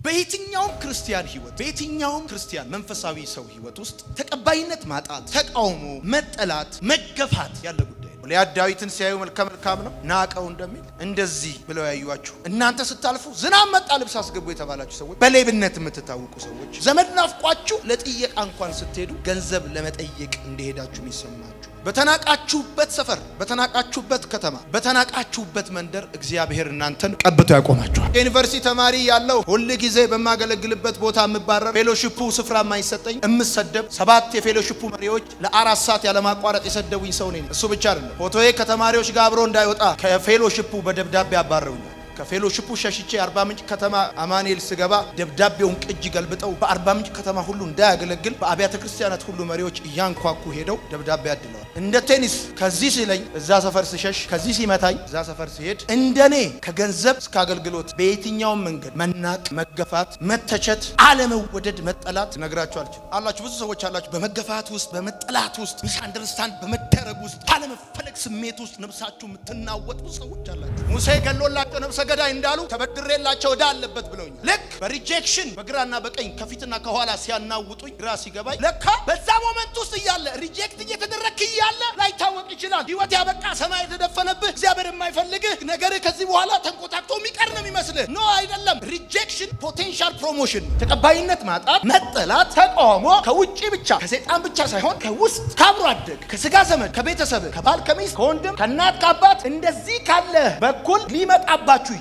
በየትኛውም ክርስቲያን ህይወት በየትኛውም ክርስቲያን መንፈሳዊ ሰው ህይወት ውስጥ ተቀባይነት ማጣት፣ ተቃውሞ፣ መጠላት፣ መገፋት ያለ ጉዳይ ነው። ዳዊትን ሲያዩ መልካም ነው ናቀው እንደሚል እንደዚህ ብለው ያዩዋችሁ እናንተ ስታልፉ ዝናብ መጣ ልብስ አስገቡ የተባላችሁ ሰዎች፣ በሌብነት የምትታወቁ ሰዎች፣ ዘመድ ናፍቋችሁ ለጥየቃ እንኳን ስትሄዱ ገንዘብ ለመጠየቅ እንደሄዳችሁ የሚሰማችሁ፣ በተናቃችሁበት ሰፈር፣ በተናቃችሁበት ከተማ፣ በተናቃችሁበት መንደር እግዚአብሔር እናንተን ቀብቶ ያቆማችኋል። ዩኒቨርሲቲ ተማሪ ያለው ሁሉ ጊዜ በማገለግልበት ቦታ የምባረር፣ ፌሎሺፑ ስፍራ የማይሰጠኝ የምሰደብ፣ 7 የፌሎሺፑ መሪዎች ለ4 ሰዓት ያለማቋረጥ የሰደቡኝ ሰው ነኝ። እሱ ብቻ አይደለም፣ ፎቶዬ ከተማሪዎች ጋር አብሮ እንዳይወጣ ከፌሎሺፑ በደብዳቤ አባረውኛል። ከፌሎሺፑ ሸሽቼ አርባ ምንጭ ከተማ አማኑኤል ስገባ ደብዳቤውን ቅጅ ገልብጠው በአርባ ምንጭ ከተማ ሁሉ እንዳያገለግል በአብያተ ክርስቲያናት ሁሉ መሪዎች እያንኳኩ ሄደው ደብዳቤ አድለዋል። እንደ ቴኒስ ከዚህ ሲለኝ እዛ ሰፈር ሲሸሽ፣ ከዚህ ሲመታኝ እዛ ሰፈር ሲሄድ፣ እንደኔ ከገንዘብ እስከ አገልግሎት በየትኛውም መንገድ መናቅ፣ መገፋት፣ መተቸት፣ አለመወደድ፣ መጠላት ነግራችሁ አልችልም። አላችሁ ብዙ ሰዎች አላችሁ በመገፋት ውስጥ፣ በመጠላት ውስጥ፣ ሚስ አንደርስታንድ በመደረግ ውስጥ፣ አለመፈለግ ስሜት ውስጥ ነፍሳችሁ የምትናወጡ ሰዎች አላችሁ። ሙሴ ገሎላቸው ነፍሰ ገዳይ እንዳሉ ተበድሬላቸው ዕዳ አለበት ብለውኛል። ልክ በሪጀክሽን በግራና በቀኝ ከፊትና ከኋላ ሲያናውጡኝ ግራ ሲገባኝ ለካ በዛ ሞመንት ውስጥ እያለ ሪጀክት እየተደረክ እያለ ላይታወቅ ይችላል። ህይወት ያበቃ ሰማይ የተደፈነብህ እግዚአብሔር የማይፈልግህ ነገር ከዚህ በኋላ ተንቆጣቅቶ የሚቀር ነው የሚመስልህ። ኖ አይደለም። ሪጀክሽን ፖቴንሻል ፕሮሞሽን፣ ተቀባይነት ማጣት፣ መጠላት፣ ተቃውሞ ከውጪ ብቻ ከሰይጣን ብቻ ሳይሆን ከውስጥ ከአብሮ አደግ፣ ከስጋ ዘመድ፣ ከቤተሰብ፣ ከባል፣ ከሚስት፣ ከወንድም፣ ከእናት፣ ከአባት እንደዚህ ካለ በኩል ሊመጣባችሁ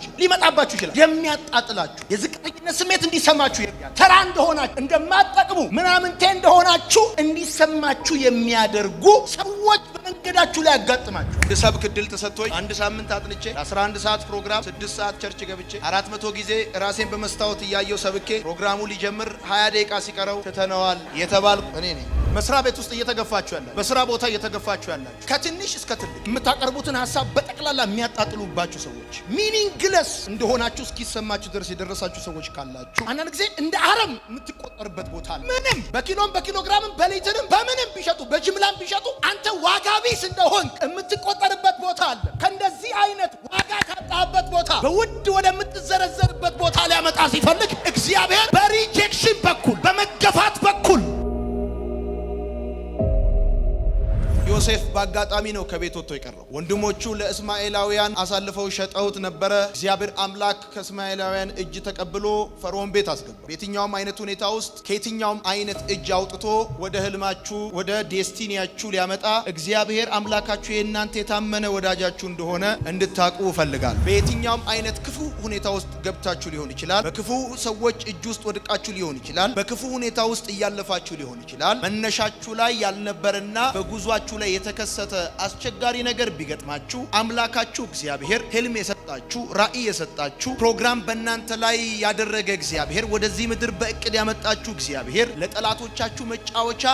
ይችላል። የሚያጣጥላችሁ የዝቅተኝነት ስሜት እንዲሰማችሁ ተራ እንደሆናችሁ እንደማትጠቅሙ ምናምንቴ እንደሆናችሁ እንዲሰማችሁ የሚያደርጉ ሰዎች በመንገዳችሁ ላይ ያጋጥማችሁ። እንድሰብክ እድል ተሰጥቶኝ 1 ሳምንት አጥንቼ 11 ሰዓት ፕሮግራም 6 ሰዓት ቸርች ገብቼ 400 ጊዜ ራሴን በመስታወት እያየው ሰብኬ ፕሮግራሙ ሊጀምር 20 ደቂቃ ሲቀረው ትተነዋል የተባልኩ እኔ ነኝ። መስሪያ ቤት ውስጥ እየተገፋችሁ ያላችሁ፣ በስራ ቦታ እየተገፋችሁ ያላችሁ፣ ከትንሽ እስከ ትልቅ የምታቀርቡትን ሀሳብ በጠቅላላ የሚያጣጥሉባችሁ ሰዎች፣ ሚኒንግለስ እንደሆናችሁ እስኪሰማችሁ ድረስ የደረሳችሁ ሰዎች ካላችሁ፣ አንዳንድ ጊዜ እንደ አረም የምትቆጠርበት ቦታ አለ። ምንም በኪሎም በኪሎግራምም በሊትርም በምንም ቢሸጡ በጅምላም ቢሸጡ አንተ ዋጋ ቢስ እንደሆን የምትቆጠርበት ቦታ አለ። ከእንደዚህ አይነት ዋጋ ካጣበት ቦታ በውድ ወደምትዘረዘርበት ቦታ ሊያመጣ ሲፈልግ እግዚአብሔር በሪጀክሽን በኩል በመገፋት በኩል ዮሴፍ በአጋጣሚ ነው ከቤት ወጥቶ የቀረው። ወንድሞቹ ለእስማኤላውያን አሳልፈው ሸጠውት ነበረ። እግዚአብሔር አምላክ ከእስማኤላውያን እጅ ተቀብሎ ፈርዖን ቤት አስገባ። በየትኛውም አይነት ሁኔታ ውስጥ ከየትኛውም አይነት እጅ አውጥቶ ወደ ህልማችሁ ወደ ዴስቲኒያችሁ ሊያመጣ እግዚአብሔር አምላካችሁ የእናንተ የታመነ ወዳጃችሁ እንደሆነ እንድታቁ እፈልጋለሁ። በየትኛውም አይነት ክፉ ሁኔታ ውስጥ ገብታችሁ ሊሆን ይችላል። በክፉ ሰዎች እጅ ውስጥ ወድቃችሁ ሊሆን ይችላል። በክፉ ሁኔታ ውስጥ እያለፋችሁ ሊሆን ይችላል። መነሻችሁ ላይ ያልነበረና በጉዟችሁ ላይ የተከሰተ አስቸጋሪ ነገር ቢገጥማችሁ አምላካችሁ እግዚአብሔር ህልም የሰጣችሁ ራእይ የሰጣችሁ ፕሮግራም በእናንተ ላይ ያደረገ እግዚአብሔር ወደዚህ ምድር በእቅድ ያመጣችሁ እግዚአብሔር ለጠላቶቻችሁ መጫወቻ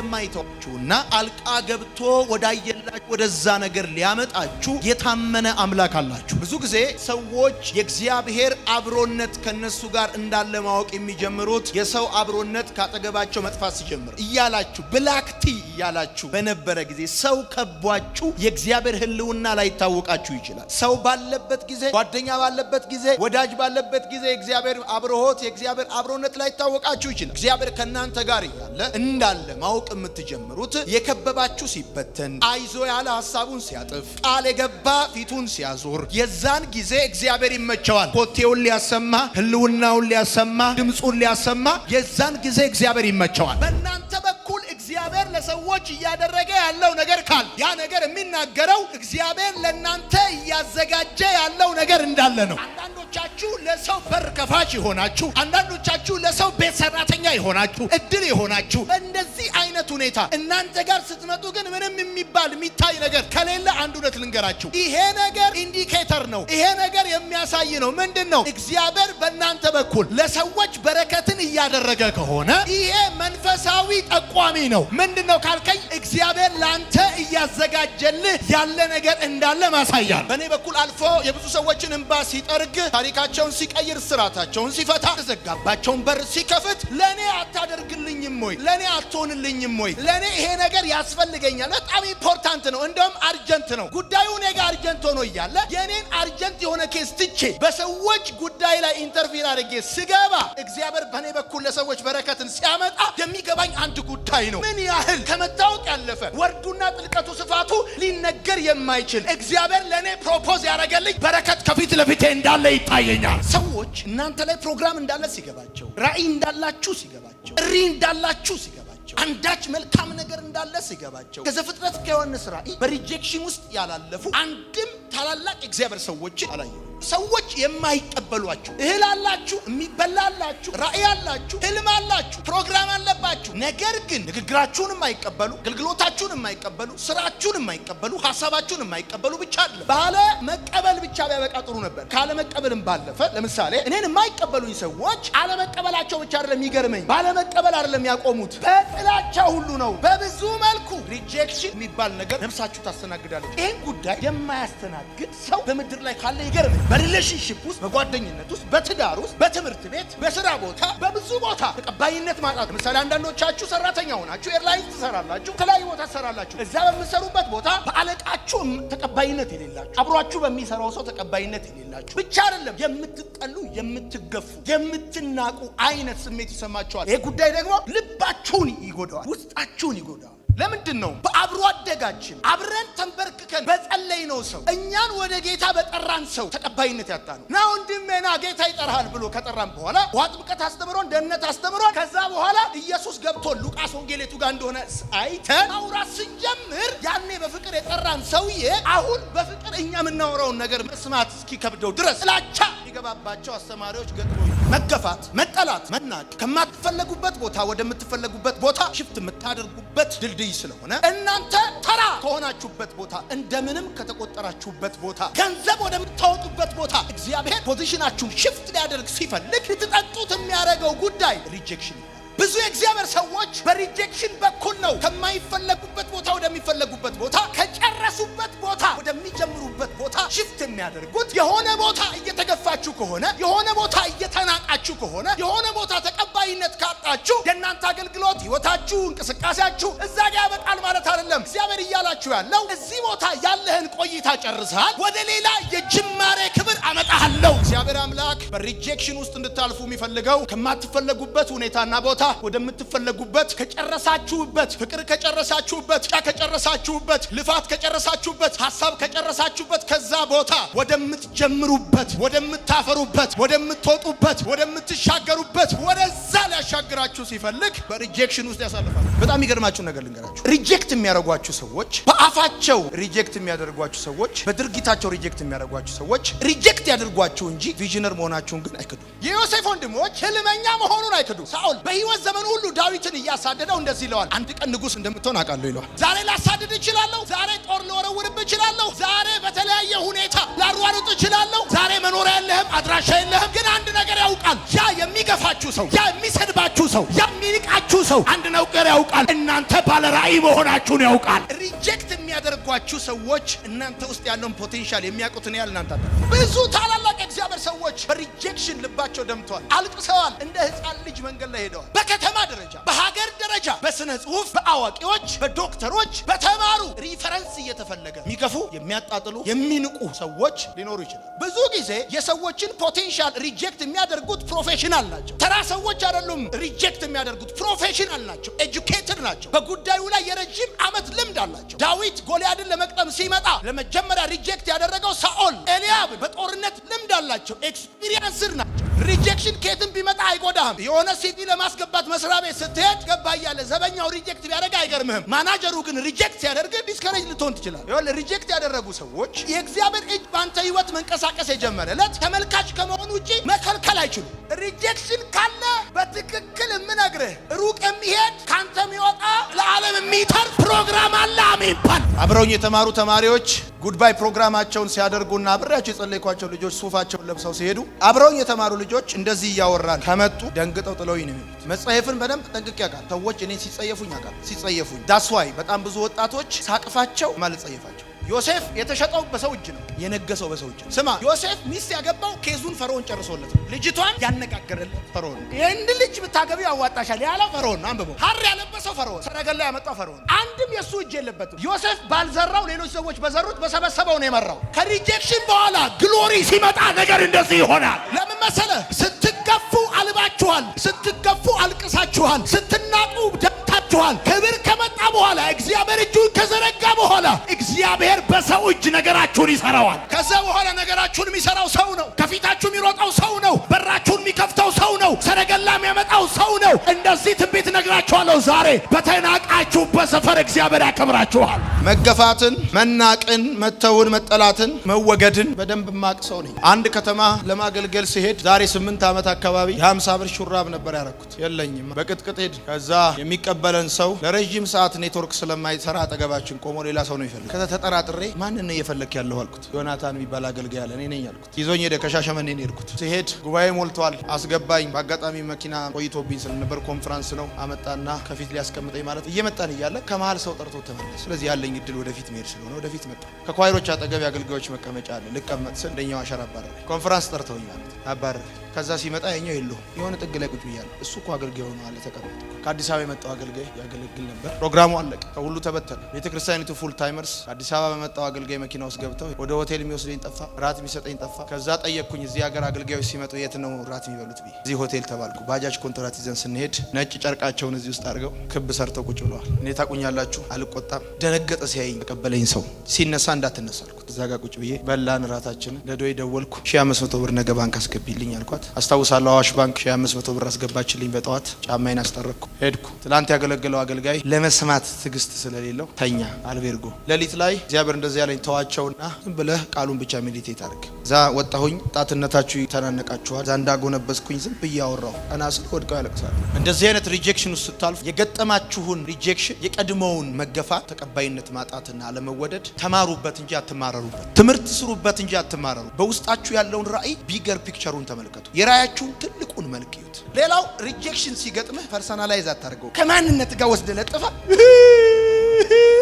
እንደማይተዋችሁና አልቃ ገብቶ ወዳየላችሁ ወደዛ ነገር ሊያመጣችሁ የታመነ አምላክ አላችሁ። ብዙ ጊዜ ሰዎች የእግዚአብሔር አብሮነት ከነሱ ጋር እንዳለ ማወቅ የሚጀምሩት የሰው አብሮነት ካጠገባቸው መጥፋት ሲጀምር እያላችሁ ብላክቲ እያላችሁ በነበረ ጊዜ ሰው ከቧችሁ የእግዚአብሔር ህልውና ላይ ታወቃችሁ ይችላል። ሰው ባለበት ጊዜ፣ ጓደኛ ባለበት ጊዜ፣ ወዳጅ ባለበት ጊዜ እግዚአብሔር አብሮሆት የእግዚአብሔር አብሮነት ላይ ታወቃችሁ ይችላል። እግዚአብሔር ከናንተ ጋር ያለ እንዳለ ማወቅ የምትጀምሩት የከበባችሁ ሲበተን፣ አይዞ ያለ ሐሳቡን ሲያጥፍ፣ ቃል የገባ ፊቱን ሲያዞር የዛን ጊዜ እግዚአብሔር ይመቸዋል። ኮቴውን ሊያሰማ፣ ህልውናውን ሊያሰማ፣ ድምጹን ሊያሰማ የዛን ጊዜ እግዚአብሔር ይመቸዋል። በእናንተ በኩል እግዚአብሔር ለሰዎች እያደረገ ያለው ነገር ካለ ያ ነገር የሚናገረው እግዚአብሔር ለእናንተ እያዘጋጀ ያለው ነገር እንዳለ ነው። አንዳንዶቻችሁ ለሰው በር ከፋች ይሆናችሁ፣ አንዳንዶቻችሁ ለሰው ቤት ሰራተኛ ይሆናችሁ፣ እድል ይሆናችሁ። እንደዚህ አይነት ሁኔታ እናንተ ጋር ስትመጡ ግን ምንም የሚባል የሚታይ ነገር ከሌለ አንድ እውነት ልንገራችሁ፣ ይሄ ነገር ኢንዲኬተር ነው። ይሄ ነገር የሚያሳይ ነው። ምንድን ነው? እግዚአብሔር በእናንተ በኩል ለሰዎች በረከትን እያደረገ ከሆነ ይሄ መንፈሳዊ ጠቋሚ ነው። ምንድነው ካልከኝ እግዚአብሔር ላንተ እያዘጋጀልህ ያለ ነገር እንዳለ ማሳያ ነው። በእኔ በኩል አልፎ የብዙ ሰዎችን እንባ ሲጠርግ፣ ታሪካቸውን ሲቀይር፣ ስራታቸውን ሲፈታ፣ ተዘጋባቸውን በር ሲከፍት ለኔ አታደርግልኝም ወይ? ለኔ አትሆንልኝም ወይ? ለኔ ይሄ ነገር ያስፈልገኛል። በጣም ኢምፖርታንት ነው። እንደውም አርጀንት ነው ጉዳዩ። እኔ ጋር አርጀንት ሆኖ እያለ የኔን አርጀንት የሆነ ኬስ ትቼ በሰዎች ጉዳይ ላይ ኢንተርቪው አድርጌ ስገባ እግዚአብሔር በኔ በኩል ለሰዎች በረከትን ሲያመጣ የሚገባኝ አንድ ጉዳይ ነው። ምን ያህል ከመታወቅ ያለፈ ወርዱና ጥልቀቱ ስፋቱ ሊነገር የማይችል እግዚአብሔር ለኔ ፕሮፖዝ ያደረገልኝ በረከት ከፊት ለፊቴ እንዳለ ይታየኛል። ሰዎች እናንተ ላይ ፕሮግራም እንዳለ ሲገባቸው፣ ራእይ እንዳላችሁ ሲገባቸው፣ ጥሪ እንዳላችሁ ሲገባቸው፣ አንዳች መልካም ነገር እንዳለ ሲገባቸው፣ ከዘፍጥረት ከዮሐንስ ራእይ በሪጀክሽን ውስጥ ያላለፉ አንድም ታላላቅ እግዚአብሔር ሰዎች አላየሁ። ሰዎች የማይቀበሏችሁ እህል አላችሁ፣ የሚበላላችሁ፣ ራእይ አላችሁ፣ ህልም አላችሁ፣ ፕሮግራም አለባችሁ። ነገር ግን ንግግራችሁን የማይቀበሉ፣ አገልግሎታችሁን የማይቀበሉ፣ ስራችሁን የማይቀበሉ፣ ሐሳባችሁን የማይቀበሉ ብቻ አይደለም። ባለ መቀበል ብቻ ቢያበቃ ጥሩ ነበር። ካለ መቀበልም ባለፈ ለምሳሌ እኔን የማይቀበሉኝ ሰዎች አለመቀበላቸው ብቻ አይደለም የሚገርመኝ፣ ባለ መቀበል አይደለም ያቆሙት፣ በጥላቻ ሁሉ ነው። በብዙ መልኩ ሪጀክሽን የሚባል ነገር ነፍሳችሁ ታስተናግዳለች። ይህን ጉዳይ የማያስተናግድ ሰው በምድር ላይ ካለ ይገርመኝ። በሪሌሽንሺፕ ውስጥ፣ በጓደኝነት ውስጥ፣ በትዳር ውስጥ፣ በትምህርት ቤት፣ በስራ ቦታ፣ በብዙ ቦታ ተቀባይነት ማጣት። ለምሳሌ አንዳንዶቻችሁ ሰራተኛ ሆናችሁ ኤርላይንስ ትሰራላችሁ፣ የተለያዩ ቦታ ትሰራላችሁ። እዛ በምትሰሩበት ቦታ በአለቃችሁ ተቀባይነት የሌላችሁ፣ አብሯችሁ በሚሰራው ሰው ተቀባይነት የሌላችሁ ብቻ አይደለም የምትጠሉ፣ የምትገፉ፣ የምትናቁ አይነት ስሜት ይሰማችኋል። ይሄ ጉዳይ ደግሞ ልባችሁን ይጎዳዋል፣ ውስጣችሁን ይጎዳዋል። ለምንድን ነው? በአብሮ አደጋችን አብረን ተንበርክከን በጸለይነው ሰው፣ እኛን ወደ ጌታ በጠራን ሰው ተቀባይነት ያጣ ነው። ና ወንድሜ ና ጌታ ይጠራሃል ብሎ ከጠራን በኋላ ውሃ ጥምቀት አስተምሮን፣ ደህንነት አስተምሮን፣ ከዛ በኋላ ኢየሱስ ገብቶ ሉቃስ ወንጌሌቱ ጋር እንደሆነ አይተን ማውራት ስንጀምር ያኔ በፍቅር የጠራን ሰውዬ አሁን በፍቅር እኛ የምናወራውን ነገር መስማት እስኪከብደው ድረስ ጥላቻ የገባባቸው አስተማሪዎች ገጥሞ መገፋት፣ መጠላት፣ መናቅ ከማትፈለጉበት ቦታ ወደምትፈለጉበት ቦታ ሽፍት የምታደርጉበት ድልድይ ስለሆነ እናንተ ተራ ከሆናችሁበት ቦታ፣ እንደምንም ከተቆጠራችሁበት ቦታ፣ ገንዘብ ወደምታወጡበት ቦታ እግዚአብሔር ፖዚሽናችሁን ሽፍት ሊያደርግ ሲፈልግ ልትጠጡት የሚያደርገው ጉዳይ ሪጀክሽን። ብዙ የእግዚአብሔር ሰዎች በሪጀክሽን በኩል ነው ከማይፈለጉበት ቦታ ወደሚፈለጉበት ቦታ፣ ከጨረሱበት ቦታ ወደሚጀምሩበት ቦታ ሽፍት የሚያደርጉት። የሆነ ቦታ እየተገፋችሁ ከሆነ፣ የሆነ ቦታ እየተናቃችሁ ከሆነ፣ የሆነ ቦታ ተቀባይነት ካጣችሁ የእናንተ አገልግሎት፣ ህይወታችሁ፣ እንቅስቃሴያችሁ እዛ ጋር ያበቃል ማለት አይደለም። እግዚአብሔር እያላችሁ ያለው እዚህ ቦታ ያለህን ቆይታ ጨርሰሃል፣ ወደ ሌላ የጅማሬ ክብር አመጣሃለሁ። እግዚአብሔር አምላክ በሪጀክሽን ውስጥ እንድታልፉ የሚፈልገው ከማትፈለጉበት ሁኔታና ቦታ ወደምትፈለጉበት፣ ከጨረሳችሁበት፣ ፍቅር ከጨረሳችሁበት፣ ጫ ከጨረሳችሁበት፣ ልፋት ከጨረሳችሁበት፣ ሐሳብ ከጨረሳችሁበት ከዛ ቦታ ወደምትጀምሩበት፣ ወደምታፈሩበት፣ ወደምትወጡበት፣ ወደምትሻገሩበት ወደዛ ሊያሻግራችሁ ሲፈልግ በሪጀክሽን ውስጥ ያሳልፋል። በጣም የሚገርማችሁ ነገር ልንገራችሁ። ሪጀክት የሚያደርጓችሁ ሰዎች፣ በአፋቸው ሪጀክት የሚያደርጓችሁ ሰዎች፣ በድርጊታቸው ሪጀክት የሚያደርጓችሁ ሰዎች ሪጀክት ያደርጓችሁ እንጂ ቪዥነር መሆናችሁን ግን አይክዱም። የዮሴፍ ወንድሞች ህልመኛ መሆኑን አይክዱም። ሳኦል በህይወት ዘመን ሁሉ ዳዊትን እያሳደደው እንደዚህ ይለዋል፣ አንድ ቀን ንጉስ እንደምትሆን አውቃለሁ ይለዋል። ዛሬ ላሳድድ እችላለሁ፣ ዛሬ ጦር ልወረውርብ እችላለሁ፣ ዛሬ በተለያየ ሁኔታ ላሯሩጥ እችላለሁ፣ ዛሬ መኖሪያ የለህም፣ አድራሻ የለህም። ግን አንድ ነገር ያውቃል፣ ያ የሚገፋችሁ ሰው፣ ያ የሚሰድባችሁ ሰው፣ ያ የሚንቃችሁ ሰው አንድ ነገር ያውቃል፣ እናንተ ባለ ራእይ መሆናችሁን ያውቃል። ሪጀክት የሚያደርጓችሁ ሰዎች እናንተ ውስጥ ያለውን ፖቴንሻል የሚያውቁትን ያህል እናንተ ብዙ ታላላቅ እግዚአብሔር ሰዎች በሪጀክሽን ልባቸው ደምተዋል፣ አልቅሰዋል፣ እንደ ህፃን ልጅ መንገድ ላይ ሄደዋል። በከተማ ደረጃ፣ በሀገር ደረጃ፣ በስነ ጽሁፍ፣ በአዋቂዎች፣ በዶክተሮች፣ በተማሩ ሪፈረንስ እየተፈለገ የሚገፉ፣ የሚያጣጥሉ፣ የሚንቁ ሰዎች ሊኖሩ ይችላል። ብዙ ጊዜ የሰዎችን ፖቴንሻል ሪጀክት የሚያደርጉት ፕሮፌሽናል ናቸው። ተራ ሰዎች አይደሉም። ሪጀክት የሚያደርጉት ፕሮፌሽናል ናቸው፣ ኤጁኬትድ ናቸው፣ በጉዳዩ ላይ የረጅም ዓመት ልምድ አላቸው። ዳዊት ጎልያድን ለመቅጠም ሲመጣ ለመጀመሪያ ሪጀክት ያደረገው ሳኦል፣ ኤልያብ በጦርነት ልምድ አላቸው፣ ኤክስፒሪየንስድ ናቸው። ሪጀክሽን ከየትም ቢመጣ አይጎዳህም። የሆነ ሲቪ ለማስገባት መስሪያ ቤት ስትሄድ ገባ እያለ ዘበኛው ሪጀክት ቢያደርግ አይገርምህም። ማናጀሩ ግን ሪጀክት ሲያደርግ ዲስከሬጅ ልትሆን ትችላል። ይኸውልህ ሪጀክት ያደረጉ ሰዎች የእግዚአብሔር እጅ በአንተ ህይወት መንቀሳቀስ የጀመረለት ተመልካች ከመሆኑ ውጪ መከልከል አይችሉም። ሪጀክሽን ካለ በትክክል የምነግርህ ሩቅ የሚሄድ ካንተ የሚወጣ ለዓለም የሚተርፍ ፕሮግራም አለ። አሜን ባል። አብረውኝ የተማሩ ተማሪዎች ጉድባይ ፕሮግራማቸውን ሲያደርጉና አብሬያቸው የጸለይኳቸው ልጆች ሱፋቸውን ለብሰው ሲሄዱ አብረውኝ የተማሩ ልጆች እንደዚህ እያወራን ከመጡ ደንግጠው ጥለውኝ ነው የሚሉት። መጽሐፍን በደንብ ጠንቅቄ ያውቃል። ሰዎች እኔን ሲጸየፉኝ ያውቃል። ሲጸየፉኝ ዳስዋይ በጣም ብዙ ወጣቶች ሳቅፋቸው ማለት ጸየፋቸው። ዮሴፍ የተሸጠው በሰው እጅ ነው፣ የነገሰው በሰው እጅ። ስማ ዮሴፍ ሚስት ያገባው ኬዙን ፈርዖን ጨርሶለት ነው። ልጅቷን ያነጋገረለት ፈርዖን። ይህን ልጅ ብታገቢ ያዋጣሻል ያለው ፈርዖን ነው። አንብበው። ሐር ያለበሰው ፈርዖን፣ ሰረገላ ያመጣው ፈርዖን። አንድም የሱ እጅ የለበትም። ዮሴፍ ባልዘራው ሌሎች ሰዎች በዘሩት በሰበሰበው ነው የመራው። ከሪጀክሽን በኋላ ግሎሪ ሲመጣ ነገር እንደዚህ ይሆናል። ለምን መሰለህ? ስትገፉ አልባችኋል፣ ስትገፉ አልቅሳችኋል፣ ስትናቁ ደምታችኋል። ክብር ከመጣ በኋላ እግዚአብሔር እጁን ከዘረጋ በኋላ እግዚአብሔር በሰው እጅ ነገራችሁን ይሰራዋል። ከዛ በኋላ ነገራችሁን የሚሰራው ሰው ነው። ከፊታችሁ የሚሮጠው ሰው ነው። በራችሁን የሚከፍተው ሰው ነው። ሰረገላ የሚያመጣው ሰው ነው። እንደዚህ ትንቢት ነግራችኋለሁ። ዛሬ በተናቃችሁበት ሰፈር እግዚአብሔር ያከብራችኋል። መገፋትን፣ መናቅን፣ መተውን፣ መጠላትን፣ መወገድን በደንብ ማቅ ሰው ነኝ። አንድ ከተማ ለማገልገል ሲሄድ ዛሬ 8 ዓመት አካባቢ የ50 ብር ሹራብ ነበር ያረኩት። የለኝም በቅጥቅጥ ሄድ። ከዛ የሚቀበለን ሰው ለረጅም ሰዓት ኔትወርክ ስለማይሰራ አጠገባችን ቆሞ ሌላ ሰው ነው ይፈልግ። ከዛ ተጠራጥሬ ማንን ነው እየፈለክ ያለው አልኩት። ዮናታን የሚባል አገልጋይ አለ። እኔ ነኝ አልኩት። ይዞኝ ሄደ። ከሻሸመኔ ነው የሄድኩት። ሲሄድ ጉባኤ ሞልቷል። አስገባኝ። በአጋጣሚ መኪና ቆይቶብኝ ስለነበር ኮንፈረንስ ነው አመጣና ከፊት ሊያስቀምጠኝ ማለት እየመጣን እያለ ከመሃል ሰው ጠርቶ ተመለስ። ስለዚህ ያለኝ እድል ወደፊት መሄድ ስለሆነ ወደፊት መጣ። ከኳይሮች አጠገብ የአገልጋዮች መቀመጫ አለ። ልቀመጥ ስል እንደኛው አሸራ አባረረ። ኮንፈረንስ ጠርተውኝ ማለት አባረረ። ከዛ ሲመጣ የኛው የለው የሆነ ጥግ ላይ ቁጭ ብያለሁ። እሱ እኮ አገልጋይ ሆኖ አለ ተቀመጠ። ከአዲስ አበባ የመጣው አገልጋይ ያገለግል ነበር። ፕሮግራሙ አለቀ። ከሁሉ ተበተነ። ቤተክርስቲያኒቱ ፉል ታይመርስ አዲስ አበባ በመጣው አገልጋይ መኪና ውስጥ ገብተው ወደ ሆቴል የሚወስደኝ ጠፋ፣ ራት የሚሰጠኝ ጠፋ። ከዛ ጠየቅኩኝ እዚህ ሀገር አገልጋዮች ሲመጡ የት ነው ራት የሚበሉት ብዬ። እዚህ ሆቴል ተባልኩ። ባጃጅ ኮንትራት ይዘን ስንሄድ ነጭ ጨርቃቸውን እዚህ ውስጥ አድርገው ክብ ሰርተው ቁጭ ብለዋል። እኔ ታቁኛላችሁ አልቆጣም። ደነገጠ ሲያየኝ። ተቀበለኝ ሰው ሲነሳ እንዳትነሳ አልኩት። እዛ ጋር ቁጭ ብዬ በላን ራታችንን። ለዶይ ደወልኩ። 1500 ብር ነገ ባንክ አስገቢልኝ አልኳት። አስታውሳለሁ አዋሽ ባንክ 1500 ብር አስገባችልኝ። በጠዋት ጫማዬን አስጠረቅኩ ሄድኩ። ትላንት ያገለገለው አገልጋይ ለመስማት ትግስት ስለሌለው ተኛ አልቤርጎ። ሌሊት ላይ እግዚአብሔር እንደዚህ ያለኝ ተዋቸውና ዝም ብለህ ቃሉን ብቻ ሜዲቴት አድርግ። እዛ ወጣሁኝ። ጣትነታችሁ ይተናነቃችኋል። እዛ እንዳጎነበስኩኝ ዝም ብዬ አወራሁ። ቀና ስል ወድቀው ያለቅሳሉ። እንደዚህ አይነት ሪጀክሽን ውስጥ ስታልፉ የገጠማችሁን ሪጀክሽን የቀድሞውን መገፋት፣ ተቀባይነት ማጣትና አለመወደድ ተማሩበት እንጂ አትማረሩበት። ትምህርት ስሩበት እንጂ አትማረሩ። በውስጣችሁ ያለውን ራእይ ቢገር ፒክቸሩን ተመልከቱ። የራእያችሁን ትልቁን መልክ ይዩት። ሌላው ሪጀክሽን ሲገጥምህ ፐርሰናላይዝ አታርገው። ከማንነት ጋር ወስደ ለጥፋ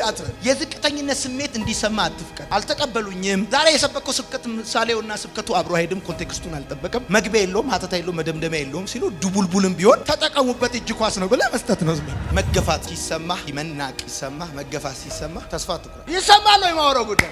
አትበል። የዝቅተኝነት ስሜት እንዲሰማ አትፍቀድ። አልተቀበሉኝም። ዛሬ የሰበከው ስብከት ምሳሌውና ስብከቱ አብሮ አይሄድም። ኮንቴክስቱን አልጠበቀም። መግቢያ የለውም፣ ሀተታ የለውም፣ መደምደሚያ የለውም ሲሉ ዱቡልቡልም ቢሆን ተጠቀሙበት። እጅ ኳስ ነው ብለህ መስጠት ነው። መገፋት ሲሰማ፣ መናቅ ሲሰማ፣ መገፋት ሲሰማ ተስፋ አትቁረጥ። ይሰማል ነው የማወራው ጉዳይ።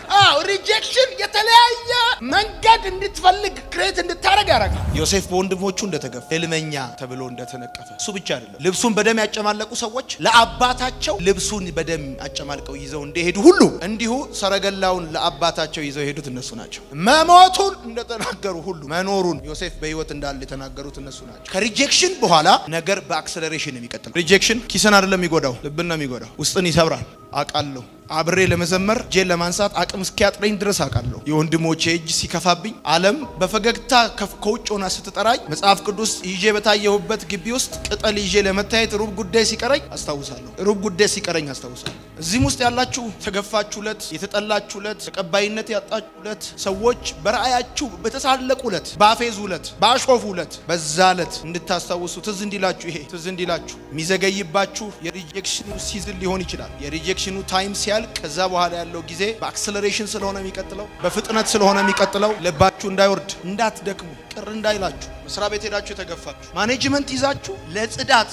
ሪጀክሽን የተለያየ መንገድ እንድትፈልግ ክሬት እንድታረግ ያደርጋል። ዮሴፍ በወንድሞቹ እንደተገፋ ህልመኛ ተብሎ እንደተነቀፈ እሱ ብቻ አይደለም። ልብሱን በደም ያጨማለቁ ሰዎች ለአባታቸው ልብሱን በደም አጨማልቀው ይዘው እንደሄዱ ሁሉ እንዲሁ ሰረገላውን ለአባታቸው ይዘው የሄዱት እነሱ ናቸው። መሞቱን እንደተናገሩ ሁሉ መኖሩን ዮሴፍ በህይወት እንዳለ የተናገሩት እነሱ ናቸው። ከሪጀክሽን በኋላ ነገር በአክሰለሬሽን የሚቀጥል። ሪጀክሽን ኪስን አይደለም የሚጎዳው፣ ልብን ነው የሚጎዳው። ውስጥን ይሰብራል። አውቃለሁ። አብሬ ለመዘመር እጄን ለማንሳት አቅም እስኪያጥረኝ ድረስ አውቃለሁ። የወንድሞቼ እጅ ሲከፋብኝ ዓለም በፈገግታ ከውጭ ሆና ስትጠራኝ መጽሐፍ ቅዱስ ይዤ በታየሁበት ግቢ ውስጥ ቅጠል ይዤ ለመታየት ሩብ ጉዳይ ሲቀረኝ አስታውሳለሁ። ሩብ ጉዳይ ሲቀረኝ አስታውሳለሁ። እዚህም ውስጥ ያላችሁ ተገፋችሁለት፣ የተጠላችሁለት፣ ተቀባይነት ያጣችሁለት ሰዎች በራእያችሁ በተሳለቁለት፣ ባፌዙለት፣ ባሾፉለት በዛለት እንድታስታውሱ ትዝ እንዲላችሁ ይሄ ትዝ እንዲላችሁ የሚዘገይባችሁ የሪጀክሽኑ ሲዝን ሊሆን ይችላል። የሪጀክሽኑ ታይም ሲያልቅ ከዛ በኋላ ያለው ጊዜ በአክሰለሬሽን ስለሆነ የሚቀጥለው፣ በፍጥነት ስለሆነ የሚቀጥለው ልባችሁ እንዳይወርድ፣ እንዳትደክሙ፣ ቅር እንዳይላችሁ። መስሪያ ቤት ሄዳችሁ የተገፋችሁ፣ ማኔጅመንት ይዛችሁ ለጽዳት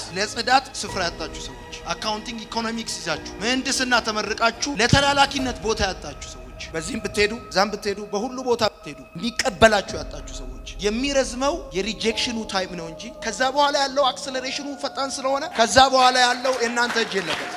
ስፍራ ያጣችሁ ሰዎች፣ አካውንቲንግ ኢኮኖሚክስ ይዛችሁ ምህንድስና ተመርቃችሁ ለተላላኪነት ቦታ ያጣችሁ ሰዎች፣ በዚህም ብትሄዱ ዛም ብትሄዱ በሁሉ ቦታ ብትሄዱ የሚቀበላችሁ ያጣችሁ ሰዎች፣ የሚረዝመው የሪጀክሽኑ ታይም ነው እንጂ ከዛ በኋላ ያለው አክሰለሬሽኑ ፈጣን ስለሆነ ከዛ በኋላ ያለው የእናንተ እጅ የለበት።